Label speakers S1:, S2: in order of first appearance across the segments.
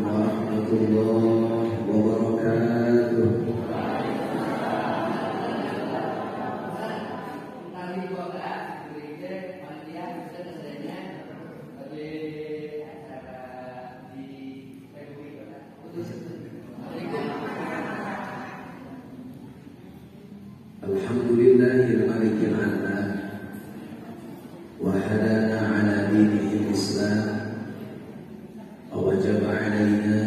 S1: warahmatullahi wabarakatuh. Alhamdulillahil malikil a'la wa hadana ala dinil islam wa wajaba alaina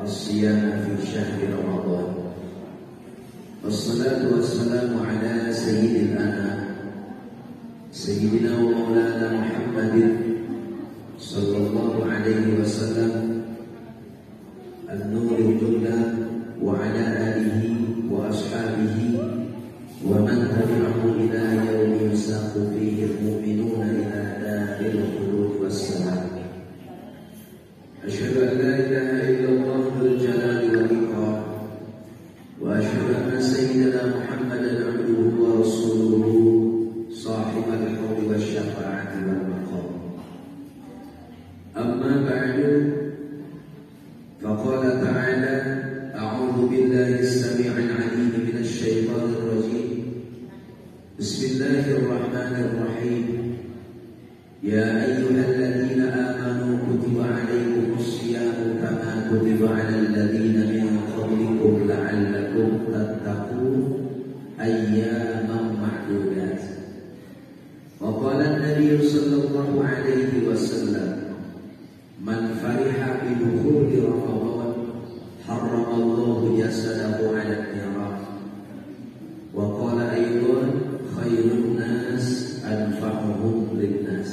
S1: as-siyam fi syahri ramadan. Wassalatu wassalamu ala sayyidil anam sayyidina wa maulana Muhammadin sallallahu alaihi wasallam an-nuril huda wa ala alihi wa ashabihi ومن تبعه إلى يوم يساق فيه المؤمنون إلى دار الخلود والسلام. أشهد أن لا إله إلا الله ذو الجلال والإكرام وأشهد أن سيدنا محمدا عبده ورسوله صاحب الحوض والشفاعة والمقام. أما بعد فقال تعالى: أعوذ بالله السميع العليم من الشيطان الرجيم. بسم الله الرحمن الرحيم. يا أيها الذين آمنوا كتب عليكم الصيام كما كتب على الذين من قبلكم لعلكم تتقون أياما معدودات. وقال النبي صلى الله عليه وسلم: من فرح بدخول رمضان حرم الله جسده على النيران. وقال أيضا: خير الناس أنفعهم للناس.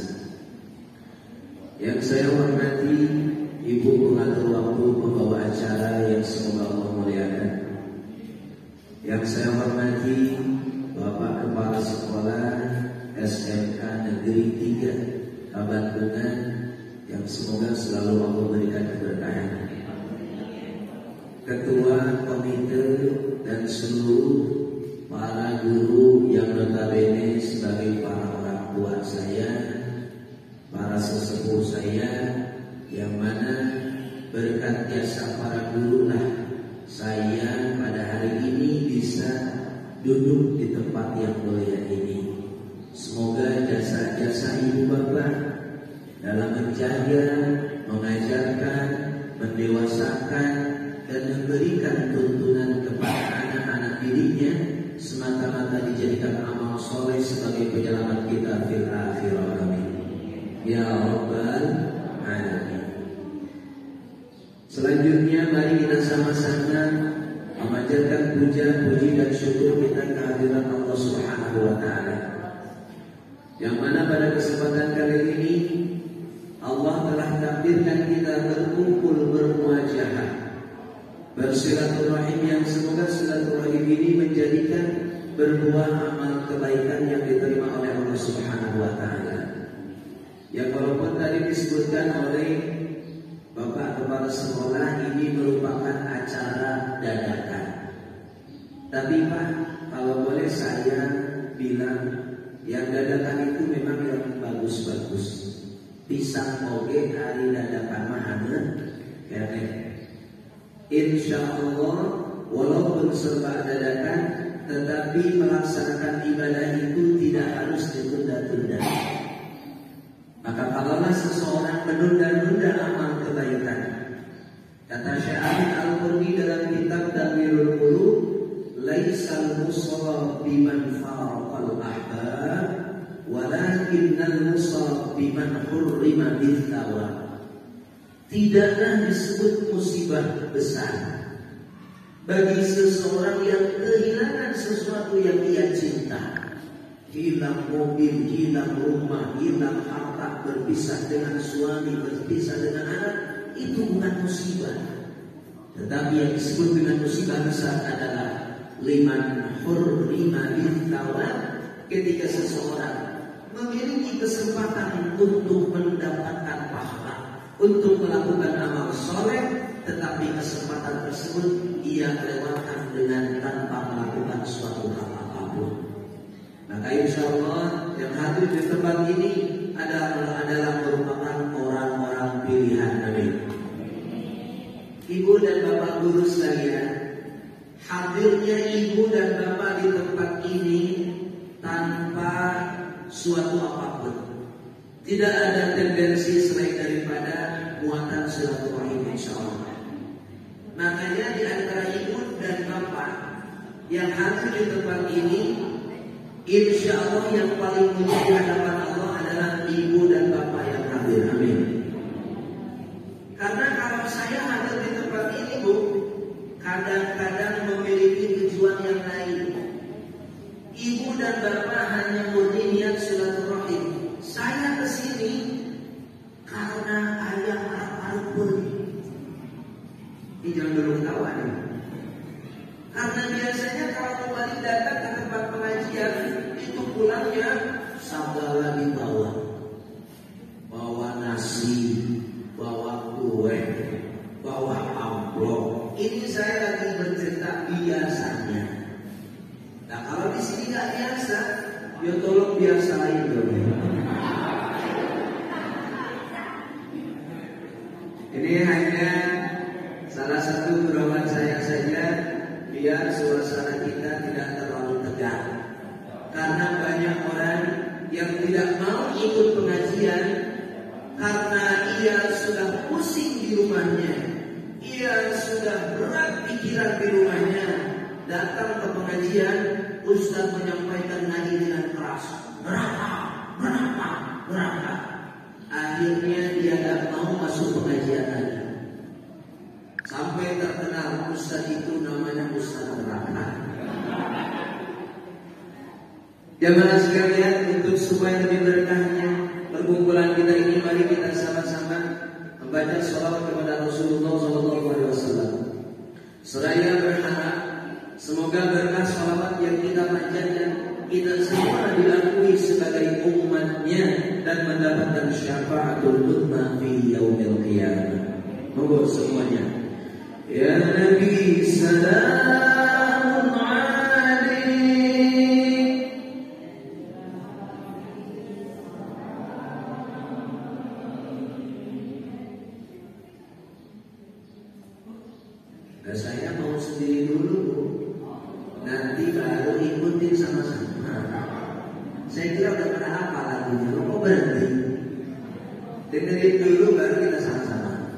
S1: Yang saya hormati Ibu pengatur waktu pembawa acara yang semoga Allah muliakan. Yang saya hormati Bapak Kepala Sekolah SMK Negeri 3 Kabandungan yang semoga selalu Allah berikan keberkahan. Ketua komite dan seluruh para guru yang notabene sebagai para orang tua saya, para sesepuh saya, yang mana berkat jasa para guru lah saya pada hari ini bisa duduk di tempat yang mulia ini. Semoga jasa-jasa ibu bapak dalam menjaga, mengajarkan, mendewasakan dan memberikan tuntunan kepada anak-anak dirinya semata-mata dijadikan amal soleh sebagai penyelamat kita fil akhirah. Amin ya rabbal alamin. Selanjutnya mari kita sama-sama memanjatkan puja, puji dan syukur kita kehadiran Allah Subhanahu wa taala. Yang mana pada kesempatan kali ini Allah telah takdirkan kita berkumpul bermuajahah, bersilaturahim, yang semoga silaturahim ini menjadikan berbuah amal kebaikan yang diterima oleh Allah Subhanahu wa taala. Yang walaupun tadi disebutkan oleh Bapak Kepala Sekolah ini merupakan acara dadakan. Tapi Pak, kalau boleh saya bilang, yang dadakan itu memang yang bagus-bagus. Pisang oge hari dadakan mahana kene. Insya Allah walaupun serba dadakan, tetapi melaksanakan ibadah itu tidak harus ditunda-tunda. Maka kalaulah seseorang menunda-nunda amal kebaikan, kata Syekh Amin Al-Qurni dalam kitab Damirul Qulub, laisal musab biman faraqal ahbab walakinnal musab biman hurrima bil thawab. Tidaklah disebut musibah besar bagi seseorang yang kehilangan sesuatu yang ia cinta. Hilang mobil, hilang rumah, hilang harta, berpisah dengan suami, berpisah dengan anak, itu bukan musibah. Tetapi yang disebut dengan musibah besar adalah liman hurrima bil thawab, ketika seseorang memiliki kesempatan untuk mendapatkan pahala, untuk melakukan amal soleh, tetapi kesempatan tersebut ia lewatkan dengan tanpa melakukan suatu hal apapun. Maka insya Allah yang hadir di tempat ini adalah merupakan orang-orang pilihan Nabi. dan bapak guru sekalian, hadirnya ibu dan bapak di tempat ini tanpa suatu apapun. Tidak ada tendensi selain daripada muatan silaturahim insyaallah. Makanya di antara ibu dan bapak yang hadir di tempat ini, insyaallah yang paling mulia di hadapan Allah adalah ibu dan bapak yang hadir. Amin. Karena kalau saya hadir di tempat ini, Bu, kadang-kadang memiliki tujuan yang lain. Ibu dan bapak hanya murni niat silaturahim. Saya kesini karena ayah harap pergi. Ini jangan dulu ketawa nih. Karena biasanya kalau kembali datang ke tempat pengajian itu pulangnya sabda dibawa, bawa nasi, bawa kue, bawa amplop. Ini saya lagi bercerita biasanya. Nah kalau di sini nggak biasa, ya tolong biasain dong. Ini hanya salah satu dorongan saya saja biar suasana kita tidak terlalu tegang. Karena banyak orang yang tidak mau ikut pengajian karena ia sudah pusing di rumahnya, ia sudah berat pikiran di rumahnya. Datang ke pengajian, Ustaz menyampaikan ngaji dengan keras, berapa. Akhirnya dia tidak mau masuk pengajian lagi. Sampai terkenal Ustaz itu namanya Ustaz neraka. Jamaah sekalian, untuk supaya lebih berkahnya perkumpulan kita ini, mari kita sama-sama membaca sholawat kepada Rasulullah SAW. Seraya berharap semoga berkah sholawat yang kita panjatkan kita semua diakui sebagai umatnya dan mendapatkan syafaatul uzma fi yaumil qiyamah. Monggo semuanya. Ya Nabi salamun alaik. Nah, saya mau sendiri dulu, nanti baru ikutin sama-sama. Saya kira udah pernah apa lagunya, kok berhenti? Dengerin dulu baru kita sama-sama.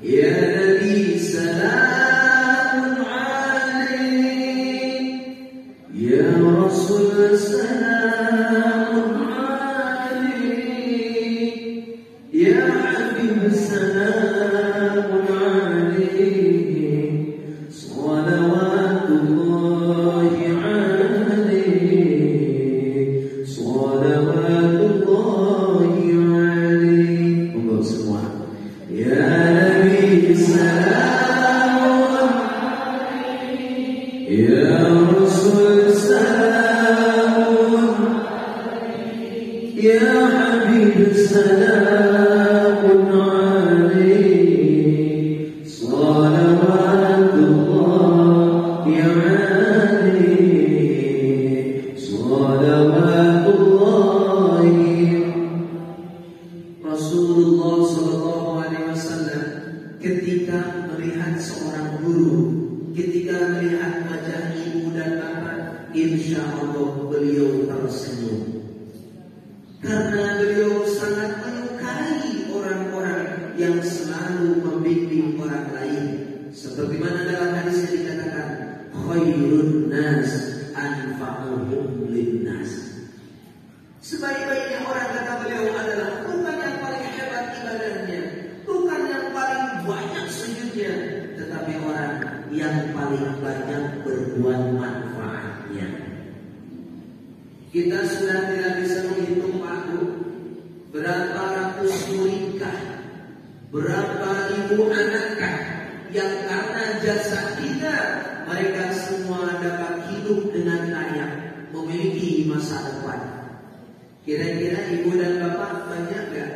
S1: Ya Nabi salamun alaik, ya Rasul salamun alaik, ya Habib salamun alaik, salawatullahi alaik, salawatullahi alaik. Monggo semua. Ya Nabi salamun alaik, ya Rasul salamun alaik, ya Habib salamun alaik, salawatullahi alaik, salawatullahi. Rasulullah SAW ketika melihat seorang guru, ketika melihat wajah ibu dan bapak, insya Allah beliau tersenyum. Karena beliau sangat menyukai orang-orang yang selalu membimbing orang lain. Seperti mana dalam hadis yang dikatakan, khairun nas anfa'uhum linnas. Sebaik-baiknya orang, kata beliau, adalah bukan yang paling hebat ibadahnya, bukan yang paling banyak sujudnya, tetapi orang yang paling banyak berbuat manfaatnya. Kita sudah tidak bisa menghitung, Pak Bu, berapa ratus muridkah, berapa ibu anakkah yang karena jasa kita mereka semua dapat hidup dengan layak, memiliki masa depan. Kira-kira ibu dan bapak banyak gak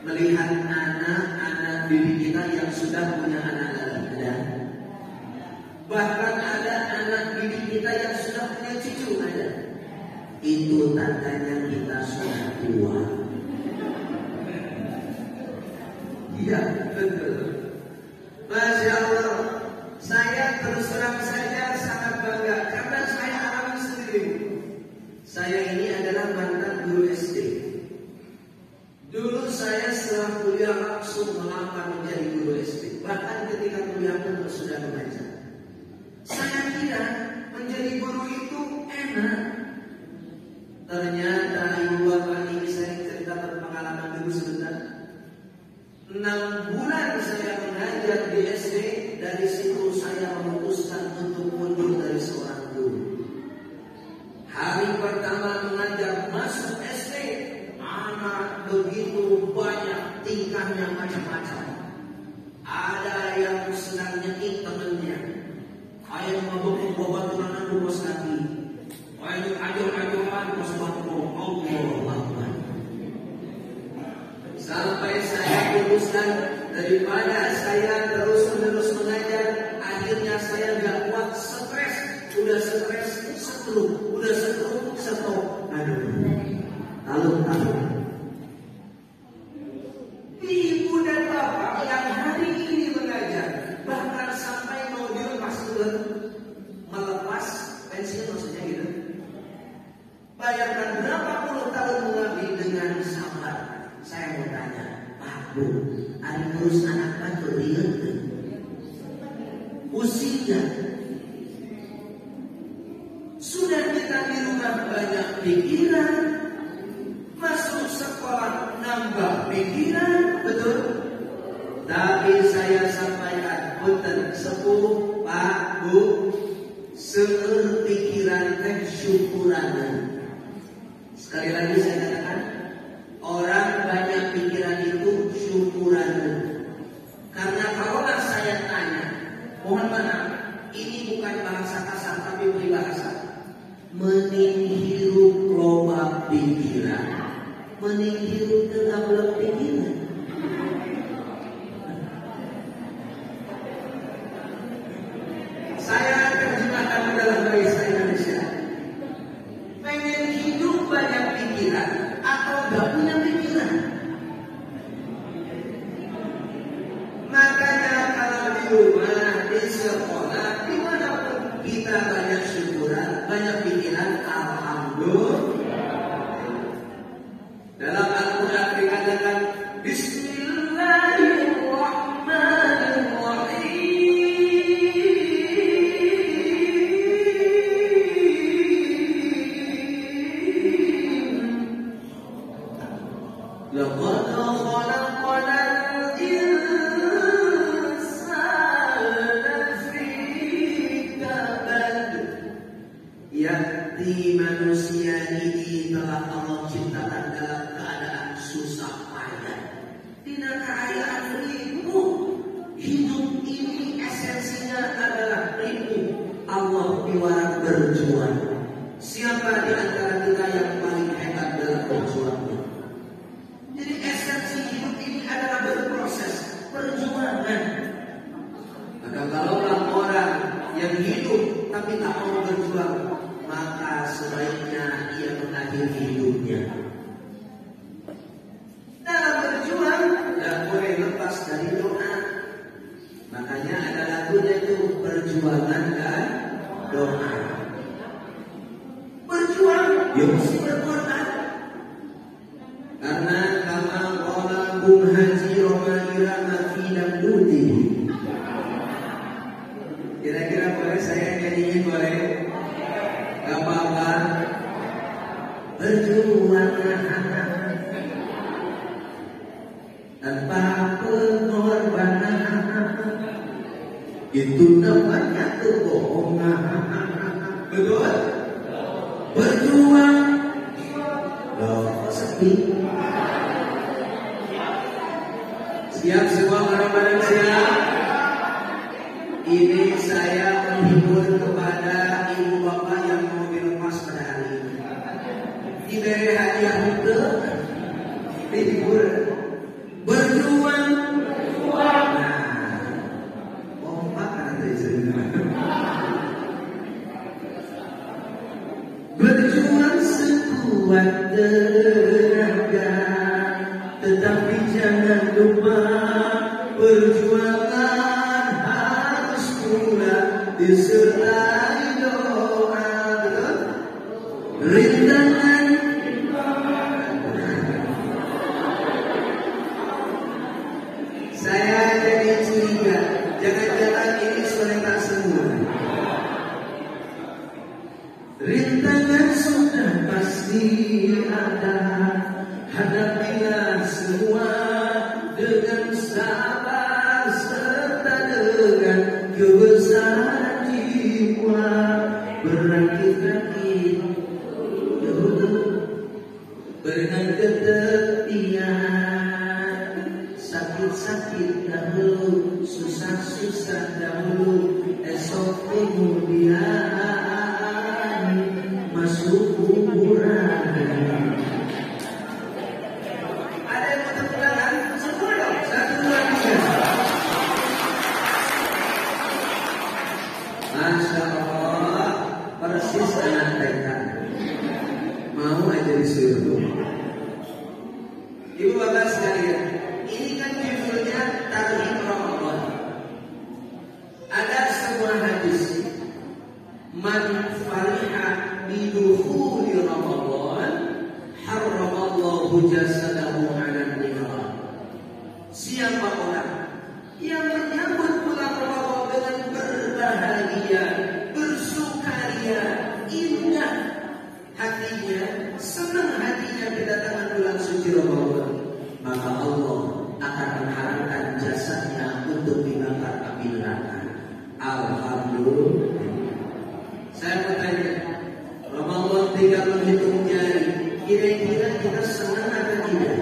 S1: melihat anak-anak didik kita yang sudah punya anak lagi? Ada. Bahkan ada anak didik kita yang sudah punya cucu, ada. Itu tandanya kita sudah tua. Iya, betul. Masya Allah, saya terus terang saja sangat bangga karena saya alami sendiri. Saya ini adalah mantan guru SD. Dulu saya setelah kuliah langsung melamar menjadi guru SD. Bahkan ketika kuliah pun sudah mengajar. Saya kira menjadi guru itu enak. Ternyata ibu bapak ini, saya ceritakan pengalaman dulu sebentar. 6 bulan saya mengajar di SD. Dari situ saya memutuskan untuk mundur dari seorang guru. Hari pertama mengajar masuk SD, anak begitu banyak, tingkahnya macam-macam. Ada yang senang nyekik temannya, ada yang mabuk baturan aku bos kaki, ada yang ajar-ajaran bos batu. Allah. Sampai saya putuskan daripada saya terus-menerus mengajar, akhirnya saya gak kuat, stres, udah stres, stroke, udah stroke, stop. Aduh, ibu dan bapak yang hari ini mengajar, bahkan sampai mau dilepas melepas pensiun maksudnya gitu. Bayangkan berapa puluh tahun mengabdi dengan sabar. Saya mau tanya, Pak Bu, ada ngurus anak batu dia usia sudah kita di rumah banyak pikiran, masuk sekolah nambah pikiran, betul? Tapi saya sampaikan, punten sepuh Pak Bu, seueur pikiran teh syukuran. Sekali lagi saya katakan, orang banyak pikiran itu syukuran. Karena kalaulah saya tanya, mohon maaf, ini bukan bahasa kasar tapi peribahasa. Mending hirup loba pikiran, mending hirup tegableuk pikiran. Saya terjemahkan dalam bahasa Indonesia. Pengen hidup banyak pikiran atau gak punya pikiran? Makanya kalau di rumah, di sekolah, dimanapun kita banyak syukuran, banyak pikiran, alhamdulillah. Dalam Al-Quran dikatakan manusia ini telah Allah ciptakan dalam keadaan susah payah. Tidak keadaan ribu. Hidup ini esensinya adalah ribu. Allah biwara berjuang. Siapa di antara kita yang paling hebat dalam berjuangnya? Jadi esensi hidup ini adalah berproses, perjuangan. Maka kalaulah orang yang hidup tapi tak mau berjuang, maka sebaiknya ia mengakhiri hidupnya. Dalam berjuang tidak boleh lepas dari doa. Makanya ada lagunya itu, perjuangan dan doa. Berjuang, ya mesti berkorban. Karena kama qala Bung Haji Roma Irama fi Damdudi. Kira-kira boleh saya nyanyiin, boleh? Gak apa-apa. Berjuang tanpa pengorbanan, itu namanya kebohongan. Betul? Berjuang loh sepi. Siap semua orang-orang siap? Ini saya menghibur kepada ibu bapak yang mau dilepas pada hari ini. Diberi hadiah untuk dihibur. Berjuang. Nah, kompak ada berjuang sekuat tenaga, tetapi jangan lupa perjuangan disertai doa, betul? Rintangan. Saya jadi curiga, jangan-jangan ini selera semua. Rintangan sudah pasti ada, hadapilah semua dengan sabar serta dengan kebesaran jiwa. Berakit-rakit dengan ketepian, sakit-sakit dahulu, susah-susah dahulu, esok kemudian masuk kuburan. Ada yang mau terpulangan? Semua dong. 1, 2, 3. Masya Allah, persis anak TK. Mau aja disuruh. Ibu bapak sekalian, ini kan judulnya Tarhib Ramadan. Ada sebuah hadis, man fariha bidukhuli Ramadan harramallahu jasadahu 'alan nar. Siapa orang yang menyambut bulan Ramadan dengan berbahagia, bersukaria, indah hatinya, senang hatinya kedatangan bulan suci Ramadan, maka Allah akan mengharamkan jasadnya untuk dibakar api neraka. Alhamdulillah. Saya bertanya, Ramadan tinggal menghitung jari, kira-kira kita senang atau tidak?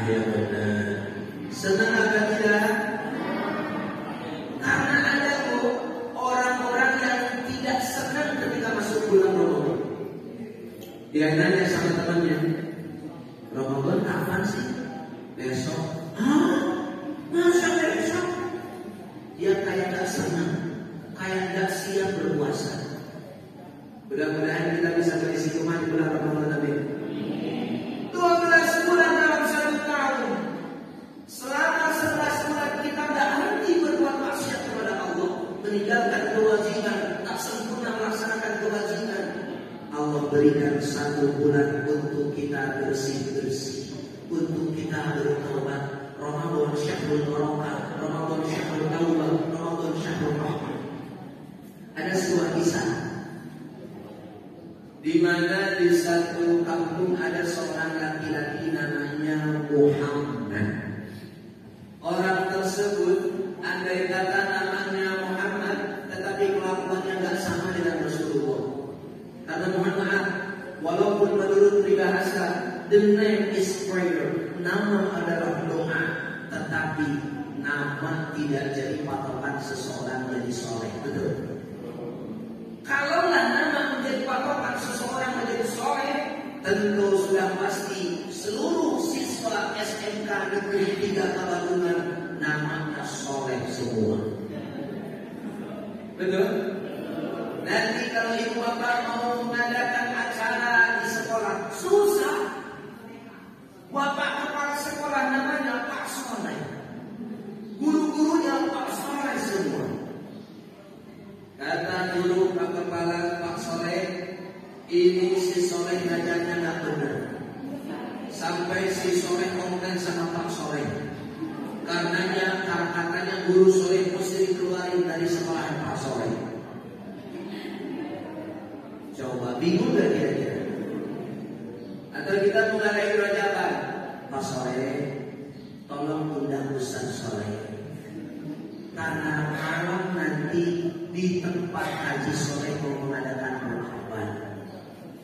S1: Ya benar. Senang atau tidak? Karena ada orang-orang yang tidak senang ketika masuk bulan Ramadan. Dia nanya sama temannya, Ramadan kapan sih? Besok. Hah? Masa besok? Dia kayak gak senang, kayak gak siap berpuasa. Mudah-mudahan kita bisa beristiqomah di bulan Ramadan. Amin. 12 bulan dalam 1 tahun. Selama 11 bulan kita gak henti berbuat maksiat kepada Allah, meninggalkan kewajiban, tak sempurna melaksanakan kewajiban. Allah berikan 1 bulan untuk kita bersih-bersih, untuk kita bertobat. Ramadan syahrul barakah, Ramadan syahrul taubat, Ramadan syahrul rahmah. Ada sebuah kisah di mana di satu kampung ada seorang laki-laki namanya Muhammad. Orang tersebut andai kata namanya Muhammad, tetapi kelakuannya nggak sama dengan Rasulullah. Karena mohon maaf, walaupun menurut peribahasa the name is prayer, nama adalah doa, tetapi nama tidak jadi patokan seseorang jadi soleh. Betul? Kalaulah nama menjadi patokan seseorang menjadi soleh, tentu sudah pasti seluruh siswa SMK Negeri 3 Tabalungan namanya soleh semua. Betul? Nanti kalau ibu bapak mau mengadakan acara di sekolah, susah. Bapak kepala sekolah namanya Pak Soleh, guru-gurunya Pak Soleh semua. Kata guru Pak Kepala, Pak Soleh, ini si Soleh ngajarnya nggak benar. Sampai si Soleh komplain sama Pak Soleh. Karenanya katanya guru Soleh mesti dikeluarin dari sekolah Pak Soleh. Coba bingung gak kira-kira? Atau kita mengadakan hajatan, Pak Soleh, tolong undang Ustaz Soleh. Karena kalau nanti di tempat Haji Soleh mau mengadakan pertemuan,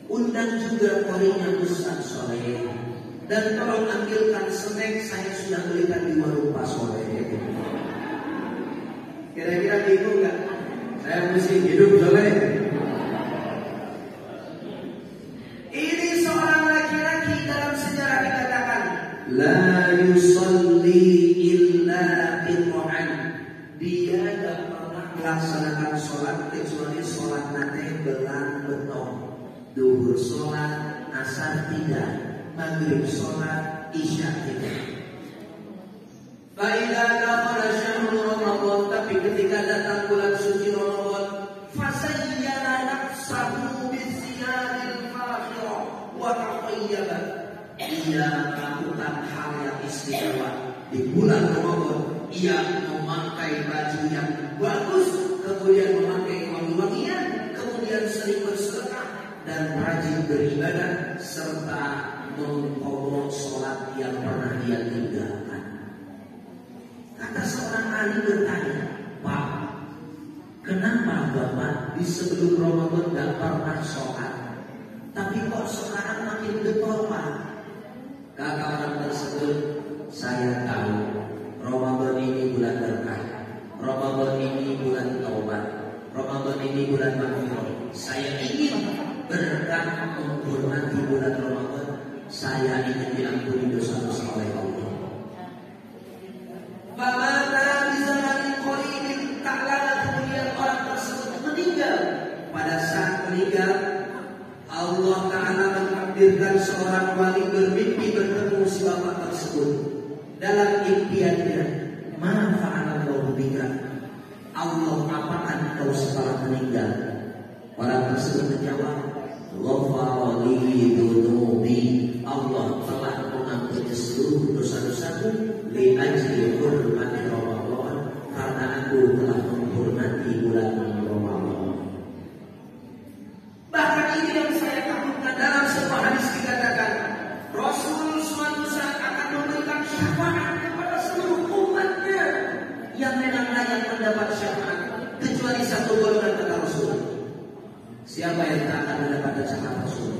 S1: undang juga korinya Ustaz Soleh. Dan tolong ambilkan snack, saya sudah belikan di warung Pak Soleh. Kira-kira bingung gak? Saya mesti hidup Soleh. Ini seorang laki-laki dalam sejarah dikatakan la yusalli illa qit'an. Dia tidak pernah melaksanakan sholat kecuali sholat nanti belang betong. Duhur sholat, asar tidak, maghrib sholat, isya tidak. Faidah dakhala syahrul Ramadan, tapi ketika sudah datang bulan suci Ramadan, fasayyana nafsahu bisyaril fakhirah wa taqayyaba. Ia melakukan hal yang istimewa di bulan Ramadan. Ia memakai baju yang bagus, kemudian memakai wangi-wangian, kemudian sering bersedekah dan rajin beribadah serta mengqadha sholat yang pernah dia tinggalkan. Kata seorang ahli bertanya, Pak, kenapa Bapak di sebelum Ramadan gak pernah sholat, tapi kok sekarang makin getol, Pak? Kata orang tersebut, saya tahu Ramadan ini bulan berkah, Ramadan ini bulan taubat, Ramadan ini bulan maghfirah. Saya ingin berkah menghormati bulan Ramadan. Saya ingin diampuni dosa-dosa oleh Allah. Bagaimana bisa nanti qalilin ta'ala, kemudian orang tersebut meninggal. Pada saat meninggal, Allah Ta'ala mentakdirkan seorang wali bermimpi bertemu si bapak tersebut. Dalam impiannya, ma fa'alallahu bika, Allah apakan kau setelah meninggal? Orang tersebut menjawab, ghafara li dunubi, Allah telah mengampuni seluruh dosa-dosaku li ajli hurmati Ramadan, karena aku telah menghormati bulan Ramadan. Bahkan ini yang saya takutkan. Dalam sebuah hadis dikatakan Rasul suatu saat akan memberikan syafaat kepada seluruh umatnya yang memang layak mendapat syafaat, kecuali satu golongan, kata Rasul. Siapa yang tak akan mendapatkan syafaat Rasul?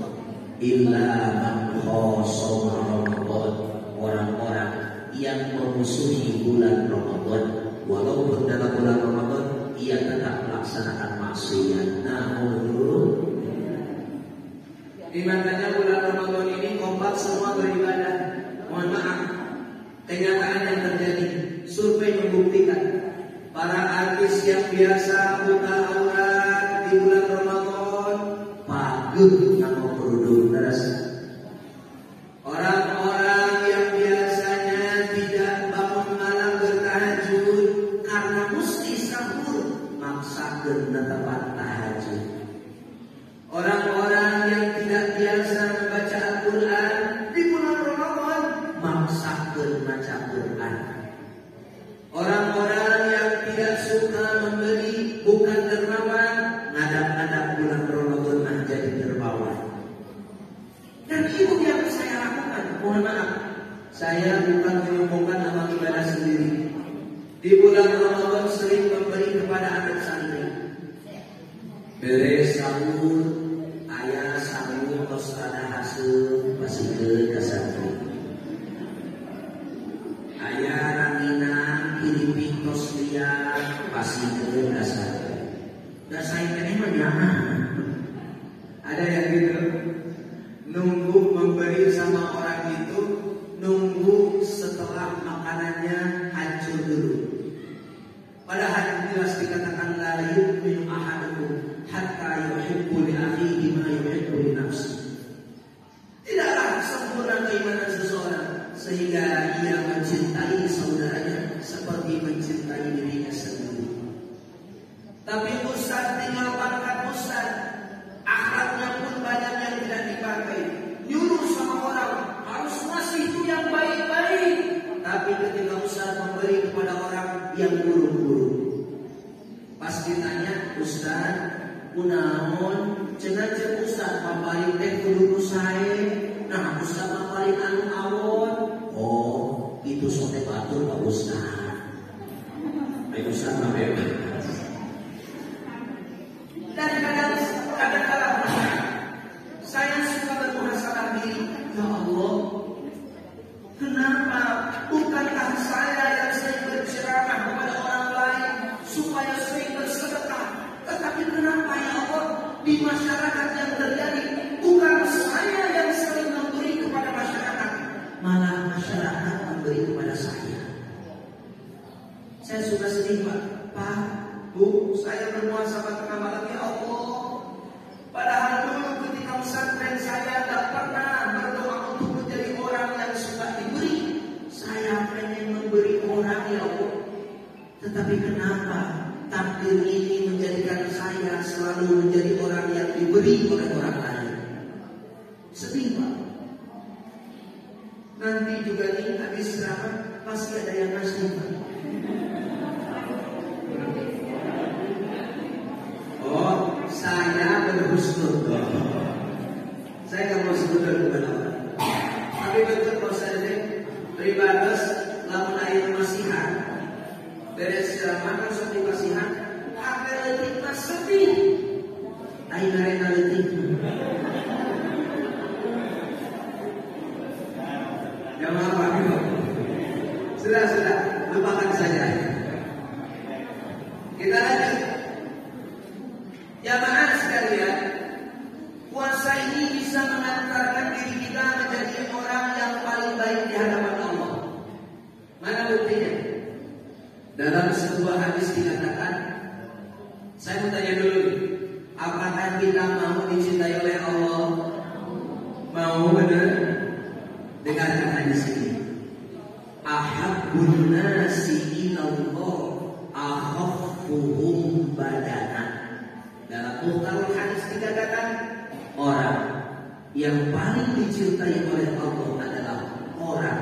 S1: Illa man khasama Ramadan, orang-orang yang memusuhi bulan Ramadan. Walaupun dalam bulan Ramadan ia tetap melaksanakan maksiat. Namun di matanya bulan Ramadan ini kompak semua beribadah. Mohon maaf, kenyataan yang terjadi, survei membuktikan para artis yang biasa buka aurat di bulan Ramadan pageuh nama kerudung terus. Orang-orang yang biasanya tidak bangun malam bertahajud karena mesti sahur, maksakeun netepan tahajud. Orang-orang yang tidak biasa membaca Al-Quran di bulan Ramadan, maksakeun maca Quran. Orang-orang yang tidak suka membeli, bukan dermawan, ngadap-ngadap bulan Ramadan jadi dermawan. Dan itu yang saya lakukan. Mohon maaf, saya bukan menyombongkan amal ibadah sendiri. Di bulan Ramadan sering memberi kepada anak santri. Beres sahur, ayah sahur tos ada hasil pasikeun ka santri. Ayah ranginang kiripi tos liat pasikeun ka santri. Da saya keneh mah jangan. Ada yang gitu. Nunggu memberi sama orang itu, nunggu setelah makanannya hancur dulu. Padahal jelas dikatakan la yu'minu ahadukum hatta yuhibbu li akhihi ma yuhibbu li nafsihi. Tidaklah sempurna keimanan seseorang sehingga ia mencintai saudaranya seperti mencintai dirinya sendiri. Tapi ustaz tinggal pangkat ustaz, akhlaknya pun banyak yang tidak dipakai. Nyuruh sama orang harus ngasih itu yang baik-baik, tapi ketika ustaz memberi kepada orang yang buruk-buruk, pas ditanya, ustaz, kunaon cenah cek ustaz papaling teh kudu sae, nah ustaz papaling anu awon. Oh, itu sote batur Pak Ustaz. Baik ustaz mah bebas. Dan kadang-kadang saya suka bermuhasabah diri, ya Allah, kenapa bukankah saya yang sering berceramah kepada orang lain supaya sering bersedekah, tetapi kenapa ya Allah di masyarakat yang terjadi bukan saya yang sering memberi kepada masyarakat, malah masyarakat memberi kepada saya. Saya suka sedih Pak, Bu, saya bermuhasabah tengah malam, ya Allah. Padahal dulu ketika pesantren saya tidak pernah berdoa untuk menjadi orang yang suka diberi. Saya pengen memberi orang, ya Allah. Tetapi kenapa takdir ini menjadikan saya selalu menjadi orang yang diberi oleh orang lain. Sedih Pak. Nanti juga nih habis ceramah pasti ada yang ngasih Pak. Oh, saya berhusnuzon. Saya nggak mau sebutkan kepada orang. Tapi betul kalau saya beribadah lamun air masihan. Beres ceramah kan seperti masihan. Akhir letik mas sepi. Air arena letik. Ya maaf, sudah, lupakan saja. Kita lanjut. Jamaah sekalian, puasa ini bisa mengantarkan diri kita menjadi orang yang paling baik di hadapan Allah. Mana buktinya? Dalam sebuah hadis dikatakan, saya mau tanya dulu, apakah kita mau dicintai oleh Allah? Mau benar? Dengarkan hadis ini. Ahabbun nasi ilallah akhaffuhum badana. Dalam muhtarul hadis dikatakan, orang yang paling dicintai oleh Allah adalah orang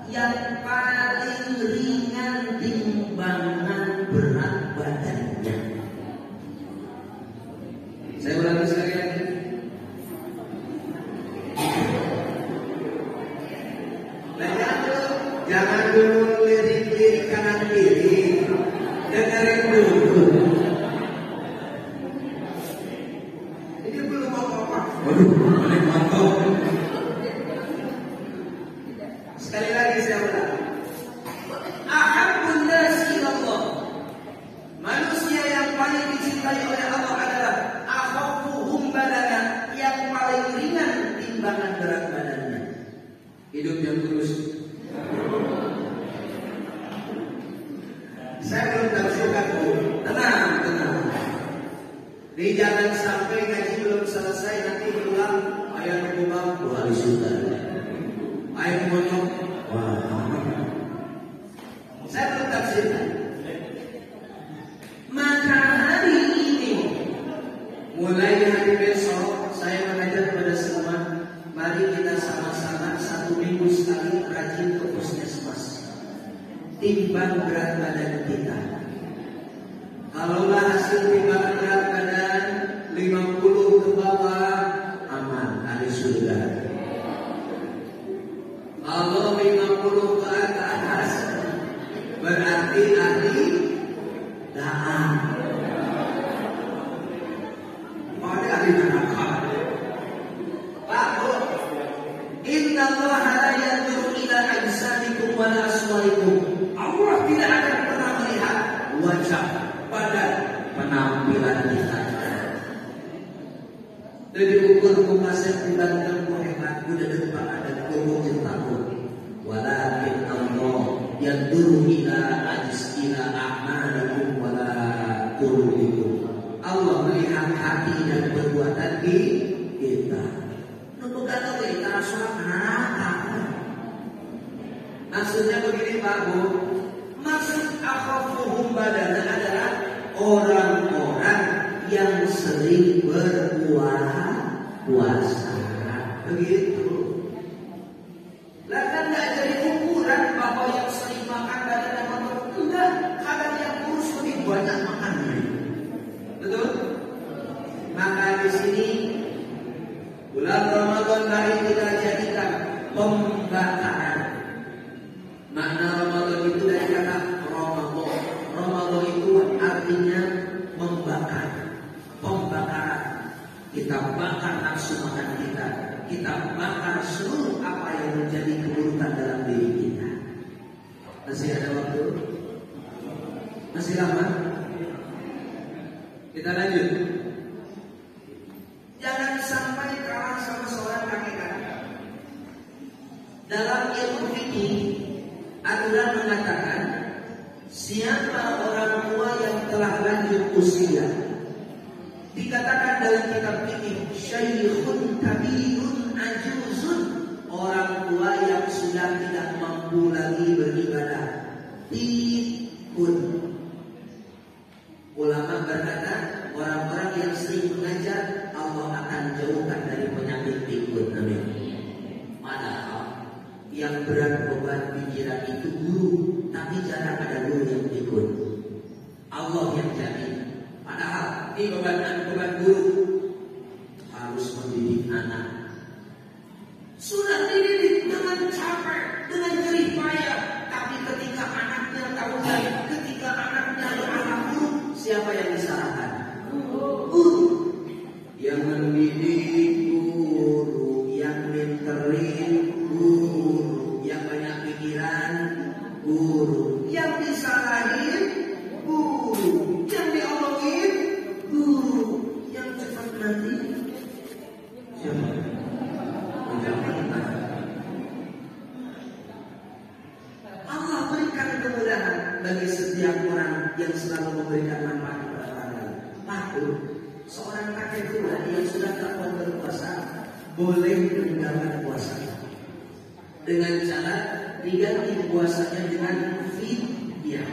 S1: yang paling ringan timbangan berat badannya. Saya ulangi sekali lagi. Jangan dulu lirik-lirik kanan kiri, dengerin dulu. Ini belum apa-apa. Waduh, paling mantap. Sekali lagi saya ulang. Ahabbun nasi ilallah. Manusia yang paling dicintai oleh Allah adalah akhaffuhum badana, yang paling ringan timbangan berat badannya. Hidup yang lurus. Saya belum tafsirkan Bu. Tenang. Di jangan sampai ngaji belum selesai nanti pulang ayat rumah 2 hari sudah. Ayat monyok. Wah. Saya belum tafsirkan. Maka hari ini, mulai hari besok, saya mengajak kepada semua, mari kita sama-sama 1 minggu sekali rajin ke puskesmas. Timbang berat badan kita. Kalaulah hasil timbangan berat badan 50 ke bawah, aman, ahli surga. Kalau 50 ke atas, berarti ahli da'am. Pada ahli neraka. Pak Bu, Inna Allah la yanzuru ila ajsamikum wa la aswarikum. Allah tidak akan pernah melihat wajah, badan, penampilan kita. Dari ukur muka saya bulan kamu hebat, udah depan ada kurung takut. Walakin Allah yang dulu ila a'malikum wala qulubikum. Allah melihat hati dan perbuatan kita. Untuk kata kita suara. Maksudnya begini Pak Bu. Maksud akhaffuhum badana adalah orang-orang yang sering berpuasa. Begitu. Lah kan nggak jadi ukuran bahwa yang sering makan badannya kotor. Enggak, kadang yang kurus lebih banyak makannya. Betul? Maka di sini bulan Ramadan hari kita jadikan pembakaran. Makna Ramadan itu dari kata Ramadan. Ramadan itu artinya membakar, pembakaran. Kita bakar nafsu makan kita. Kita bakar seluruh apa yang menjadi keburukan dalam diri kita. Masih ada waktu? Masih lama? Kita lanjut. Jangan sampai kalah sama seorang kakek kakak. Dalam ilmu fikih, aturan mengatakan siapa orang tua yang telah lanjut usia, dikatakan dalam kitab fikih syaikhun kabirun ajuzun, orang tua yang sudah tidak mampu lagi beribadah. Tikun yang berat beban pikiran itu guru, tapi jarang ada guru yang ikut. Allah yang jadi. Padahal ini beban guru harus mendidik anak. Sudah dididik dengan capek, dengan jerih payah, tapi ketika anaknya tahu dari, ketika anaknya anak buruk, siapa yang disalahkan? Guru. Yang mendidik guru, yang mentoring guru, yang banyak pikiran guru, yang disalahin guru, yang diomongin guru, yang cepat mati siapa? Allah berikan kemudahan bagi setiap orang yang selalu memberikan manfaat kepada orang lain. Lalu seorang kakek tua yang sudah tak kuat berpuasa boleh meninggalkan puasa dengan cara diganti puasanya dengan fidyah.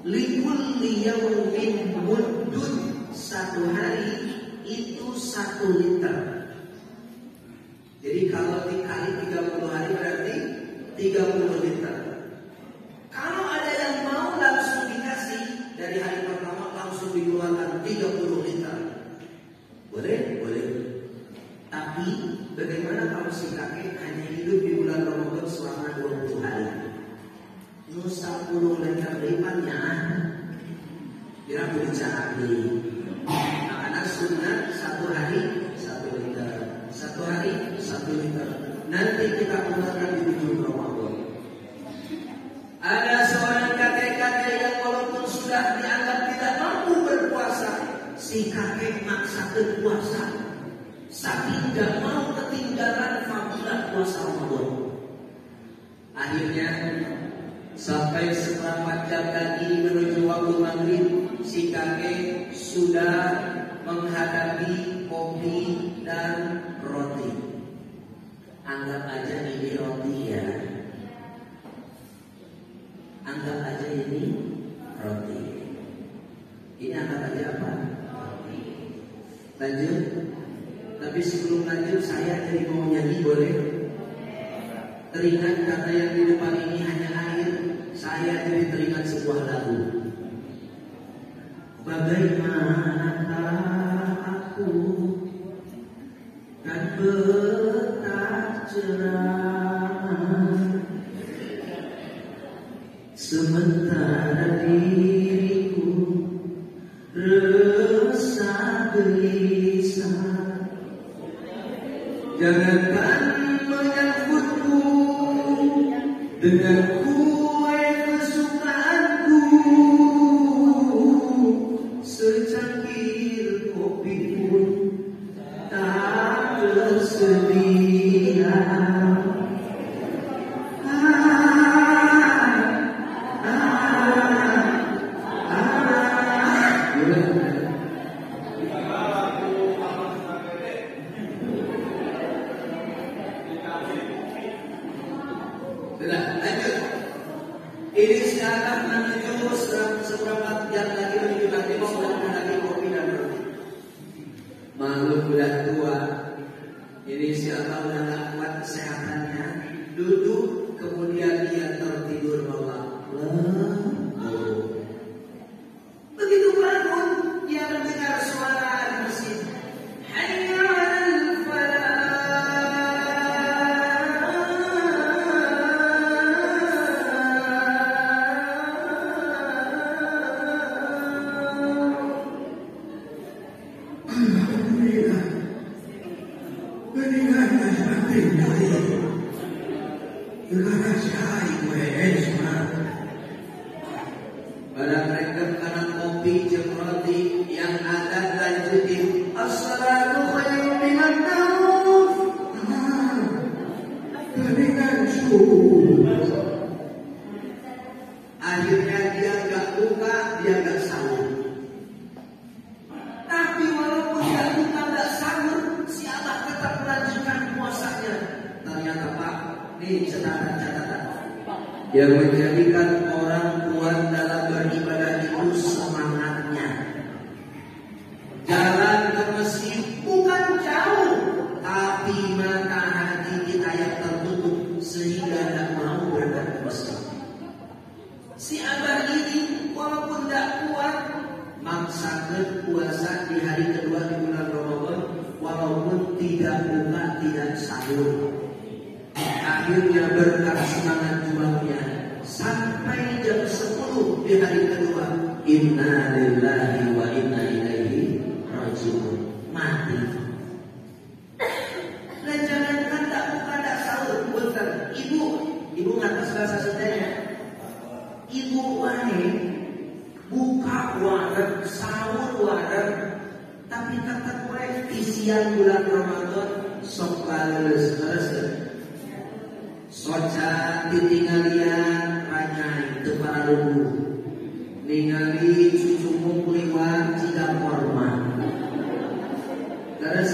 S1: Likulli yawmin muddun, satu hari itu 1 liter. Jadi kalau dikali 30 hari berarti 30 liter. Kalau ada yang mau langsung dikasih dari hari pertama langsung dikeluarkan 30 liter. Boleh? Boleh. Tapi bagaimana kalau si kakek hanya hidup di bulan Ramadan selama 20 hari? 10 liter lipatnya kira berbicara nih. Karena sunnah 1 hari 1 liter, 1 hari 1 liter. Nanti kita keluarkan di ujung Ramadan. Ada seorang kakek-kakek yang walaupun sudah dianggap tidak mampu berpuasa, si kakek maksa berpuasa. Saking tidak mau ketinggalan fadilah puasa Ramadan. Akhirnya sampai seperempat jam lagi menuju waktu maghrib, si kakek sudah menghadapi kopi dan roti. Anggap aja ini roti ya. Anggap aja ini roti. Ini anggap aja apa? Roti. Lanjut. Tapi sebelum lanjut saya jadi mau nyanyi boleh? Teringat karena yang di depan ini hanya air, saya jadi teringat sebuah lagu. Bagaimanakah aku kan betah cerah, sementara diriku resah gelisah. Jangankan menyambutku dengan kue kesukaanku, secangkir kopi pun tak tersedia. Ini sekarang menuju seperempat jam lagi menuju nanti mau menghadapi kopi dan roti. Makhluk udah tua, ini siapa udah gak kuat kesehatannya, duduk kemudian dia tertidur bawah. Begitu bangun dia mendengar suara di masjid. Hayya 'alal falah. Pada mereka karena kopi jeung roti yang akan lanjutin as-salatu khairun minan naum. Dengan akhirnya dia gak buka, dia gak sahur. Tapi walaupun gak buka, gak sahur, si Allah tetap melanjutkan puasanya. Ternyata Pak, ini catatan yang menjadikan orang kuat dalam beribadah itu semangatnya. Jalan ke masjid bukan jauh, tapi mata hati kita yang tertutup sehingga walaupun tidak kuat, maksakan puasa di hari kedua di bulan Ramadan, walaupun tidak buka, tidak sahur. Akhirnya berkat semangat juangnya sampai jam 10 di hari kedua, inna lillahi wa inna ilaihi raji'un, mati. Dan jangankan tak buka, tak sahur, bukan ibu ngatas bahasa Sundanya. Ibu wahai buka warung, sahur warung, tapi tetap baik isian bulan Ramadan sok lales. Soca ditingalian ranyai teu para lungguh. Ningali cucu kuliwat cida korma. Terus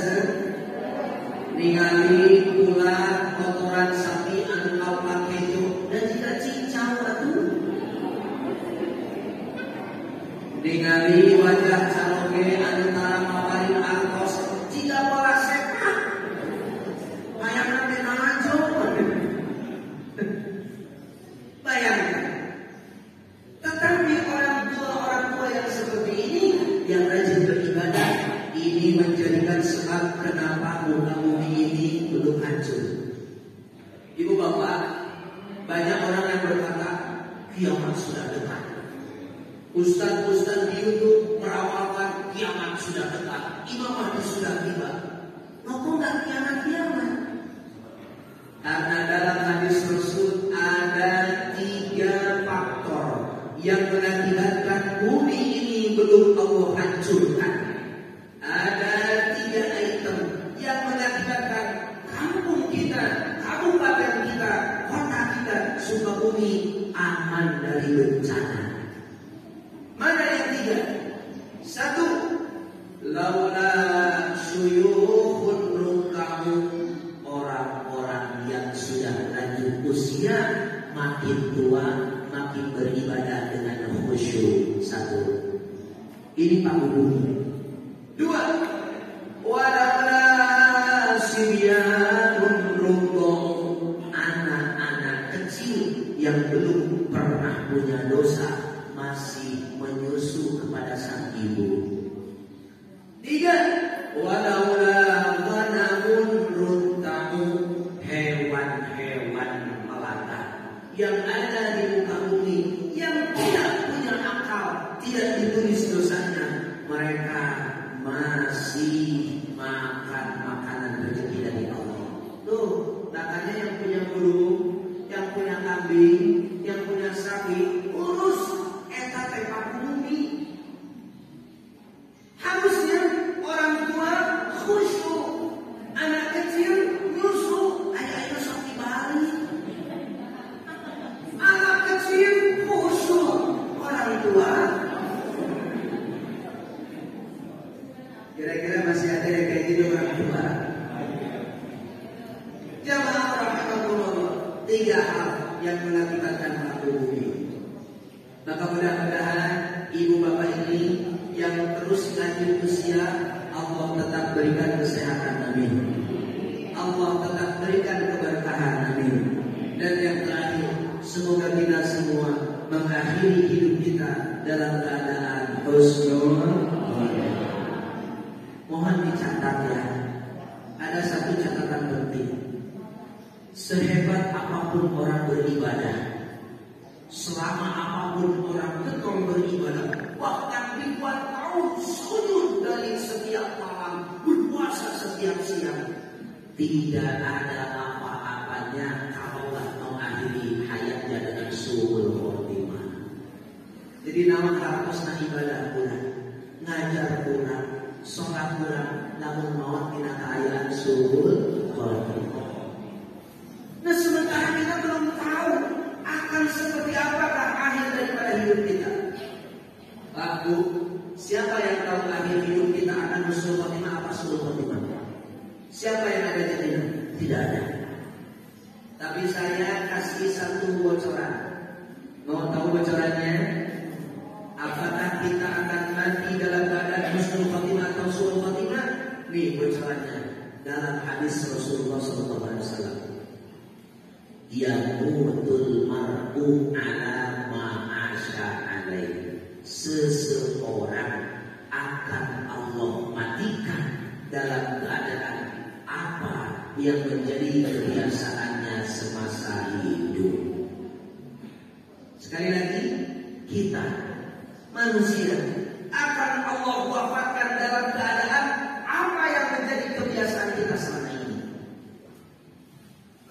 S1: ningali ulat kotoran sapi anu kaula keju dan jika cincau atuh. Ningali wajah caloge anu tara maparin artos jika pola sepak. Bayangna teh najo. Bayangkan. Tetapi orang tua yang seperti ini yang rajin beribadah, ini menjadikan sebab kenapa muka bumi ini belum hancur. Ibu bapak, banyak orang yang berkata kiamat sudah dekat. Ustaz-ustaz di YouTube meramalkan kiamat sudah dekat, Imam Mahdi sudah tiba. Kok nggak kiamat? Karena dalam hadis Rasul ada 3 faktor yang mengakibatkan bumi ini belum Allah hancurkan. Ada 3 item yang mengakibatkan kampung kita, kabupaten kita, kota kita, Sukabumi aman dari bencana. Mana yang 3? 1, laula syuyukhun rukamu, orang-orang yang sudah lanjut usia, makin tua, makin beribadah dengan khusyuk. 1, ini panggung. 2, walaula sibyanun rungkong, anak-anak kecil yang belum pernah punya dosa masih menyusu kepada sang ibu. 3, walaula ghanamun runtamu, hewan-hewan melata yang ada di muka bumi yang tidak punya akal, tidak ditulis dosanya, mereka masih makan makanan rezeki dari Allah. Tuh, katanya yang punya burung, yang punya kambing, yang punya sapi, urus eta teh bumi. Harusnya orang tua khusyuk, anak kecil nyusu, ayo sok dibalik. Anak kecil khusyuk, orang tua. Kira-kira masih ada yang kayak gitu orang tua? Jamaah rahmatullah, 3 hal yang mengakibatkan mati bumi. Maka mudah-mudahan ibu bapak ini yang terus lanjut usia, Allah tetap berikan kesehatan, amin. Allah tetap berikan keberkahan, amin. Dan yang terakhir, semoga kita semua mengakhiri hidup kita dalam keadaan husnul khotimah. Mohon dicatat ya, ada satu catatan penting. Sehebat apapun orang beribadah, selama apapun orang tekun beribadah, bahkan ribuan tahun sujud dari setiap malam, berpuasa setiap siang, tidak ada apa-apanya kalau mengakhiri hayatnya dengan suul khotimah. Jadi nama harusnya ibadah kurang, ngajar kurang, sholat kurang, namun maut kita keayaan suul khotimah. Nah sementara kita belum tahu akan seperti apakah akhir daripada hidup kita. Pak Bu, siapa yang tahu akhir hidup kita akan husnul khotimah apa suul khotimah? Siapa yang ada jadinya? Tidak ada. Tapi saya kasih satu bocoran. Mau tahu bocorannya? Apakah kita akan mati dalam keadaan husnul khotimah atau suul khotimah? Nih bocorannya dalam hadis Rasulullah SAW. Yamutul mar'u ala ma asha alaih. yang menjadi kebiasaannya semasa hidup. Sekali lagi, kita manusia akan Allah wafatkan dalam keadaan apa yang menjadi kebiasaan kita selama ini.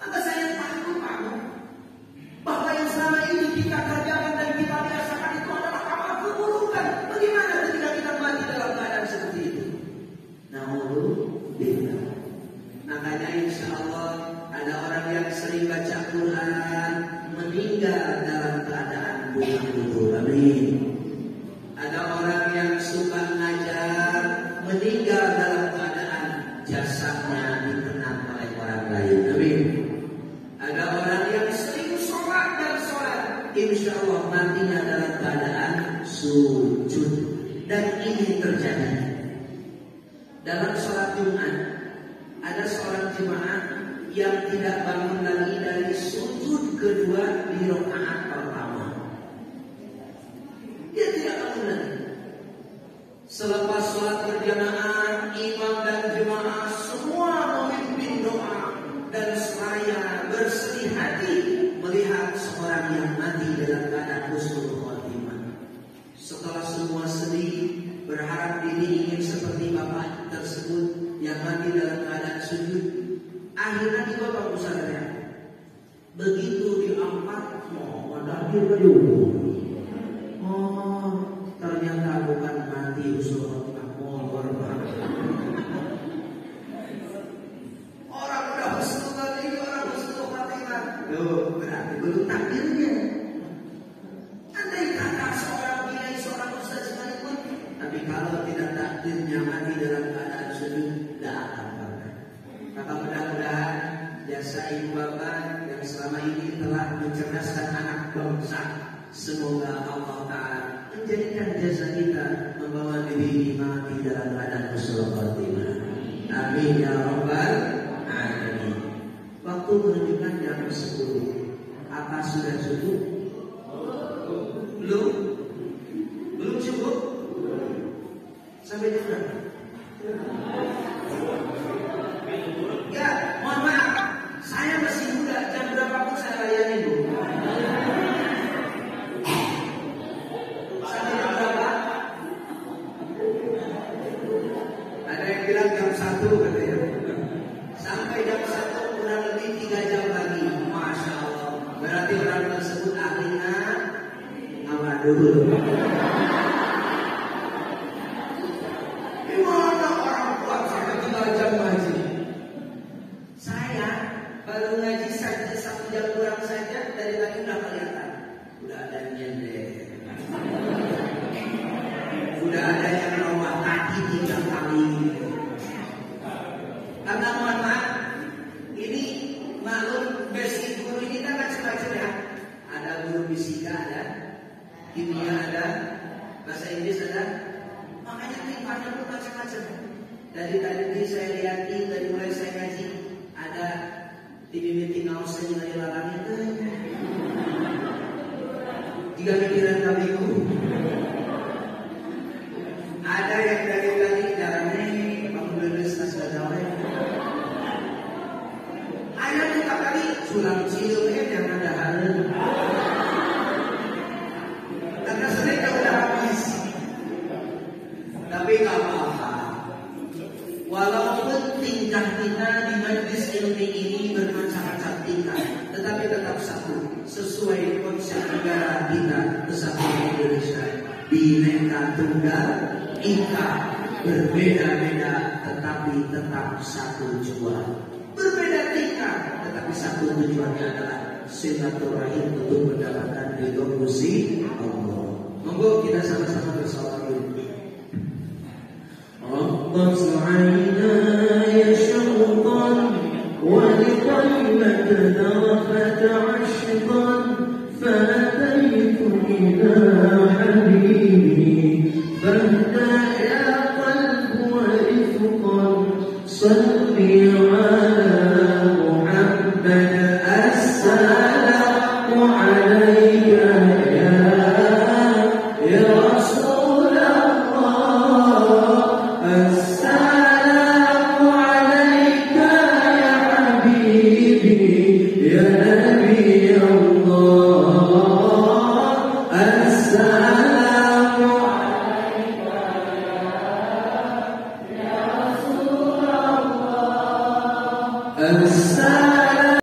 S1: Maka saya takut bahwa yang selama ini kita kerjakan dan kita biasakan itu adalah amal keburukan. Bagaimana ketika kita mati dalam keadaan seperti itu? Naudzubillah. Makanya insya Allah ada orang yang sering baca Quran meninggal dalam keadaan betul-betul. Amin. Ada orang yang suka ngajar meninggal dalam keadaan jasadnya dikenal oleh orang lain. Amin. Ada orang yang sering sholat dan sholat, insya Allah matinya dalam keadaan sujud. Dan ini terjadi dalam sholat Jumat. Ada seorang jemaah yang tidak bangun lagi dari sujud kedua di rakaat pertama. Dia tidak bangun lagi. Selepas sholat berjamaah, imam dan jemaah semua memimpin doa dan seraya bersedih hati melihat seorang yang mati dalam keadaan husnul khotimah. Setelah semua sedih, berharap diri ingin seperti bapak tersebut yang mati dalam keadaan sujud. Akhirnya di bapak saudara, begitu diangkat, ternyata bukan mati husnul khotimah, korban. Orang udah husnul khotimah, orang husnul khotimah. Loh, berarti belum takdirnya. Andai kata seorang kiai, seorang ustaz sekalipun, tapi kalau tidak takdirnya mati dalam keadaan sujud, tidak akan pernah. Maka mudah-mudahan jasa ibu bapak yang selama ini telah mencerdaskan anak bangsa, semoga Allah Ta'ala menjadikan jasa kita membawa diri mati dalam keadaan husnul khotimah. Amin ya rabbal alamin. Waktu menunjukkan jam 10. Apa sudah cukup? Belum? Belum cukup? Sampai jam berapa? Ya, mohon maaf, saya masih muda, jam berapapun saya layani, Bu. Sampai jam berapa? Ada yang bilang jam 1 katanya. Sampai jam 1 kurang lebih 3 jam lagi. Masya Allah. Berarti orang tersebut ahlinya amadul. Gimana orang kuat sampai 3 jam ngaji? Saya baru ngaji saja 1 jam kurang saja, dari tadi udah kelihatan. Udah ada nyender. Udah ada yang romah kaki 3 kali. Karena mohon maaf, ini maklum basic guru ini kan macam-macam ya. Ada guru fisika, ada kimia, ada bahasa Inggris, ada. Makanya limpahnya pun macam-macam. Dari tadi saya lihat dari mulai saya ngaji, ada di bibit ngausnya dari lalangnya itu. 3 pikiran kamiku. Ada yang dari tadi jalannya bangun lulus nasional. Ayah kita kali sulam ciumnya jangan ada hal. Karena sering udah habis. Tapi gak apa-apa. Walaupun tingkah kita di majlis ilmu ini bermacam-macam tingkah, tetapi tetap satu, sesuai konsep negara kita, Kesatuan Indonesia. Bhinneka Tunggal Ika, berbeda-beda tetapi tetap satu tujuan. Berbeda tingkah tetapi satu tujuannya adalah silaturahim untuk mendapatkan ridho Gusti Allah. Monggo kita sama-sama bersalawat dulu. ربط عينا يا شوقا ولقلبك ذرفت عشقا فأتيت إلى حبيبي فاهدى يا قلب ورفقا صل على محمد السلام عليك